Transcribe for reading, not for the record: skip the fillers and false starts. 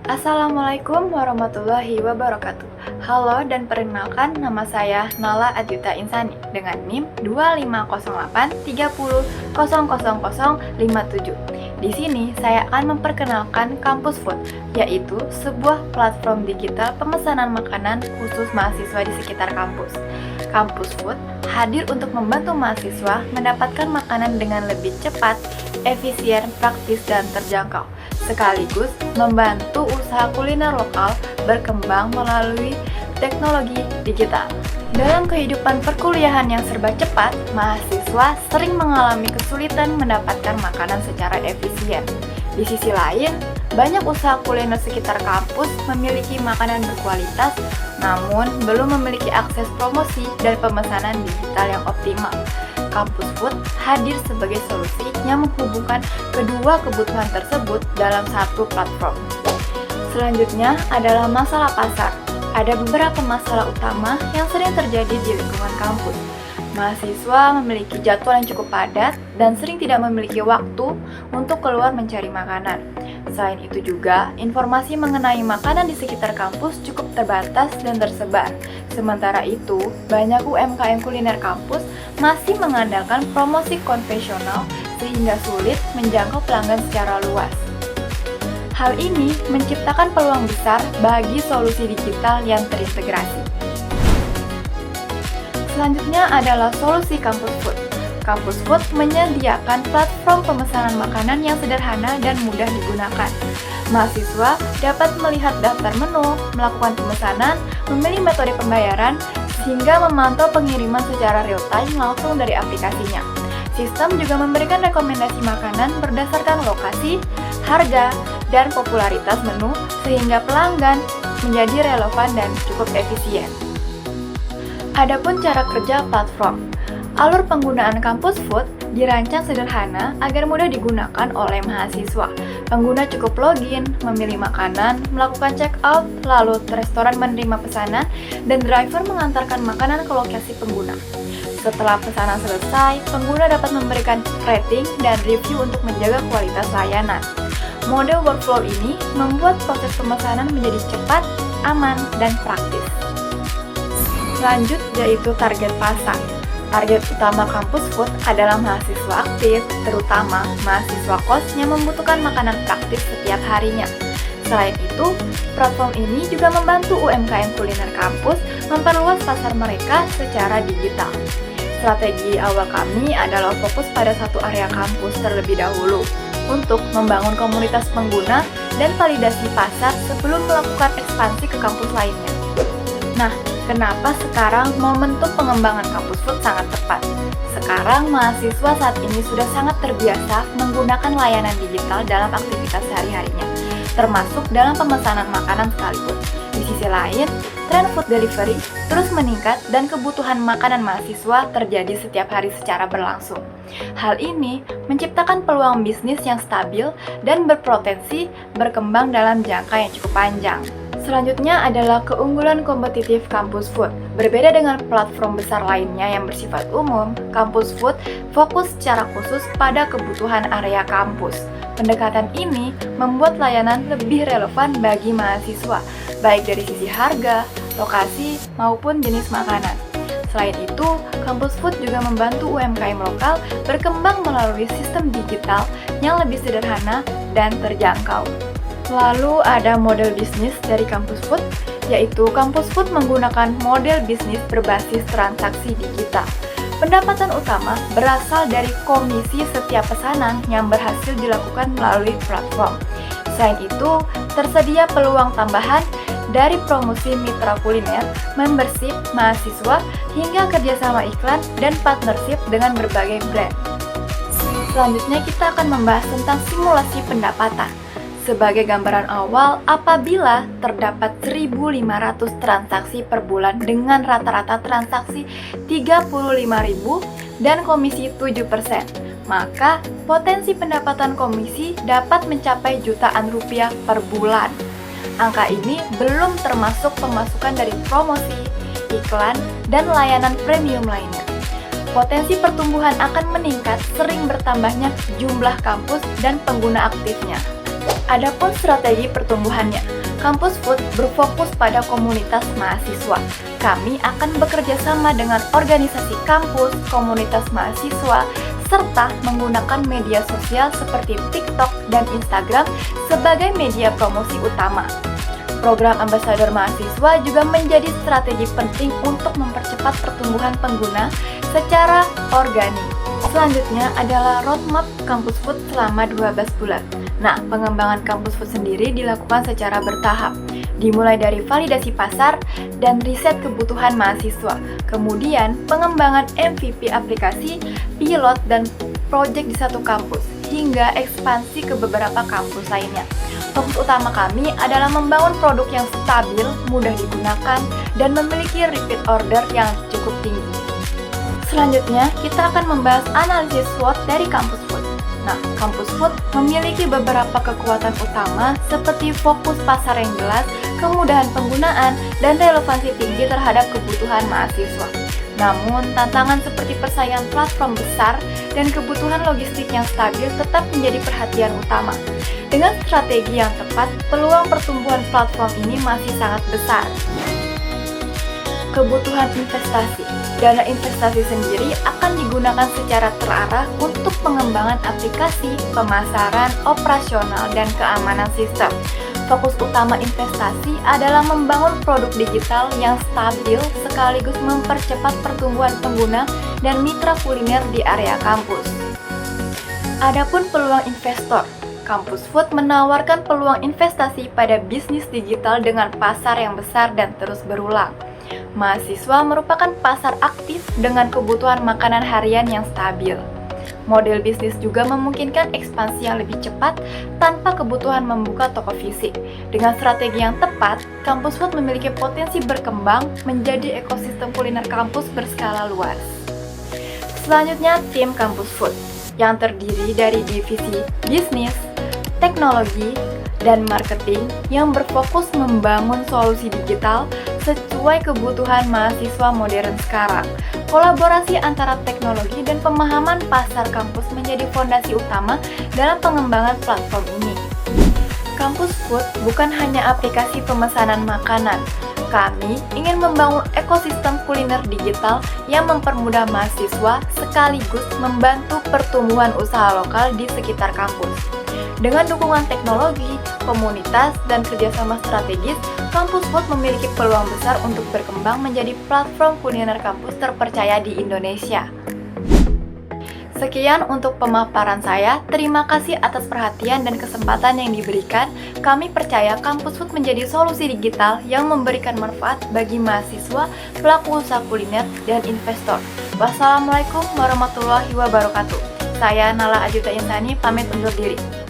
Assalamualaikum warahmatullahi wabarakatuh. Halo dan perkenalkan, nama saya Nala Adyuta Insani dengan NIM 250830000057. Di sini saya akan memperkenalkan Kampus Food, yaitu sebuah platform digital pemesanan makanan khusus mahasiswa di sekitar kampus. Kampus Food hadir untuk membantu mahasiswa mendapatkan makanan dengan lebih cepat, efisien, praktis, dan terjangkau, sekaligus membantu usaha kuliner lokal berkembang melalui teknologi digital. Dalam kehidupan perkuliahan yang serba cepat, mahasiswa sering mengalami kesulitan mendapatkan makanan secara efisien. Di sisi lain, banyak usaha kuliner sekitar kampus memiliki makanan berkualitas, namun belum memiliki akses promosi dan pemesanan digital yang optimal. Kampus Food hadir sebagai solusi yang menghubungkan kedua kebutuhan tersebut dalam satu platform. Selanjutnya adalah masalah pasar. Ada beberapa masalah utama yang sering terjadi di lingkungan kampus. Mahasiswa memiliki jadwal yang cukup padat dan sering tidak memiliki waktu untuk keluar mencari makanan. Selain itu juga, informasi mengenai makanan di sekitar kampus cukup terbatas dan tersebar. Sementara itu, banyak UMKM kuliner kampus masih mengandalkan promosi konvensional sehingga sulit menjangkau pelanggan secara luas. Hal ini menciptakan peluang besar bagi solusi digital yang terintegrasi. Selanjutnya adalah solusi Kampus Food. Kampus Food menyediakan platform pemesanan makanan yang sederhana dan mudah digunakan. Mahasiswa dapat melihat daftar menu, melakukan pemesanan, memilih metode pembayaran, hingga memantau pengiriman secara real-time langsung dari aplikasinya. Sistem juga memberikan rekomendasi makanan berdasarkan lokasi, harga, dan popularitas menu sehingga pelanggan menjadi relevan dan cukup efisien. Adapun cara kerja platform, alur penggunaan Kampus Food dirancang sederhana agar mudah digunakan oleh mahasiswa. Pengguna cukup login, memilih makanan, melakukan check out, lalu restoran menerima pesanan, dan driver mengantarkan makanan ke lokasi pengguna. Setelah pesanan selesai, pengguna dapat memberikan rating dan review untuk menjaga kualitas layanan. Model workflow ini membuat proses pemesanan menjadi cepat, aman, dan praktis. Lanjut yaitu target pasar. Target utama Kampus Food adalah mahasiswa aktif, terutama mahasiswa kos yang membutuhkan makanan praktis setiap harinya. Selain itu, platform ini juga membantu UMKM kuliner kampus memperluas pasar mereka secara digital. Strategi awal kami adalah fokus pada satu area kampus terlebih dahulu untuk membangun komunitas pengguna dan validasi pasar sebelum melakukan ekspansi ke kampus lainnya. Nah, kenapa sekarang momentum pengembangan Kampus Food sangat tepat? Sekarang mahasiswa saat ini sudah sangat terbiasa menggunakan layanan digital dalam aktivitas sehari-harinya, termasuk dalam pemesanan makanan sekalipun. Di sisi lain, tren food delivery terus meningkat dan kebutuhan makanan mahasiswa terjadi setiap hari secara berlangsung. Hal ini menciptakan peluang bisnis yang stabil dan berpotensi berkembang dalam jangka yang cukup panjang. Selanjutnya adalah keunggulan kompetitif Kampus Food. Berbeda dengan platform besar lainnya yang bersifat umum, Kampus Food fokus secara khusus pada kebutuhan area kampus. Pendekatan ini membuat layanan lebih relevan bagi mahasiswa, baik dari sisi harga, lokasi, maupun jenis makanan. Selain itu, Kampus Food juga membantu UMKM lokal berkembang melalui sistem digital yang lebih sederhana dan terjangkau. Lalu ada model bisnis dari Kampus Food, yaitu Kampus Food menggunakan model bisnis berbasis transaksi digital. Pendapatan utama berasal dari komisi setiap pesanan yang berhasil dilakukan melalui platform. Selain itu, tersedia peluang tambahan dari promosi mitra kuliner, membership mahasiswa, hingga kerjasama iklan dan partnership dengan berbagai brand. Selanjutnya kita akan membahas tentang simulasi pendapatan. Sebagai gambaran awal, apabila terdapat 1.500 transaksi per bulan dengan rata-rata transaksi 35.000 dan komisi 7%, maka potensi pendapatan komisi dapat mencapai jutaan rupiah per bulan. Angka ini belum termasuk pemasukan dari promosi, iklan, dan layanan premium lainnya. Potensi pertumbuhan akan meningkat sering bertambahnya jumlah kampus dan pengguna aktifnya. Adapun strategi pertumbuhannya, Kampus Food berfokus pada komunitas mahasiswa. Kami akan bekerja sama dengan organisasi kampus, komunitas mahasiswa, serta menggunakan media sosial seperti TikTok dan Instagram sebagai media promosi utama. Program Ambasador Mahasiswa juga menjadi strategi penting untuk mempercepat pertumbuhan pengguna secara organik. Selanjutnya adalah roadmap Kampus Food selama 12 bulan. Nah, pengembangan Kampus Food sendiri dilakukan secara bertahap, dimulai dari validasi pasar dan riset kebutuhan mahasiswa, kemudian pengembangan MVP aplikasi, pilot, dan proyek di satu kampus, hingga ekspansi ke beberapa kampus lainnya. Fokus utama kami adalah membangun produk yang stabil, mudah digunakan, dan memiliki repeat order yang cukup tinggi. Selanjutnya, kita akan membahas analisis SWOT dari Kampus Food. Nah, Kampus Food memiliki beberapa kekuatan utama seperti fokus pasar yang jelas, kemudahan penggunaan, dan relevansi tinggi terhadap kebutuhan mahasiswa. Namun, tantangan seperti persaingan platform besar dan kebutuhan logistik yang stabil tetap menjadi perhatian utama. Dengan strategi yang tepat, peluang pertumbuhan platform ini masih sangat besar. Kebutuhan investasi. Dana investasi sendiri akan digunakan secara terarah untuk pengembangan aplikasi, pemasaran, operasional, dan keamanan sistem. Fokus utama investasi adalah membangun produk digital yang stabil sekaligus mempercepat pertumbuhan pengguna dan mitra kuliner di area kampus. Adapun peluang investor, Kampus Food menawarkan peluang investasi pada bisnis digital dengan pasar yang besar dan terus berulang. Mahasiswa merupakan pasar aktif dengan kebutuhan makanan harian yang stabil. Model bisnis juga memungkinkan ekspansi yang lebih cepat tanpa kebutuhan membuka toko fisik. Dengan strategi yang tepat, Kampus Food memiliki potensi berkembang menjadi ekosistem kuliner kampus berskala luas. Selanjutnya, tim Kampus Food yang terdiri dari divisi bisnis, teknologi, dan marketing yang berfokus membangun solusi digital sesuai kebutuhan mahasiswa modern sekarang. Kolaborasi antara teknologi dan pemahaman pasar kampus menjadi fondasi utama dalam pengembangan platform ini. Kampus Food bukan hanya aplikasi pemesanan makanan. Kami ingin membangun ekosistem kuliner digital yang mempermudah mahasiswa sekaligus membantu pertumbuhan usaha lokal di sekitar kampus. Dengan dukungan teknologi, komunitas, dan kerjasama strategis, Kampus Food memiliki peluang besar untuk berkembang menjadi platform kuliner kampus terpercaya di Indonesia. Sekian untuk pemaparan saya. Terima kasih atas perhatian dan kesempatan yang diberikan. Kami percaya Kampus Food menjadi solusi digital yang memberikan manfaat bagi mahasiswa, pelaku usaha kuliner, dan investor. Wassalamualaikum warahmatullahi wabarakatuh. Saya Nala Ajuta Insani, pamit undur diri.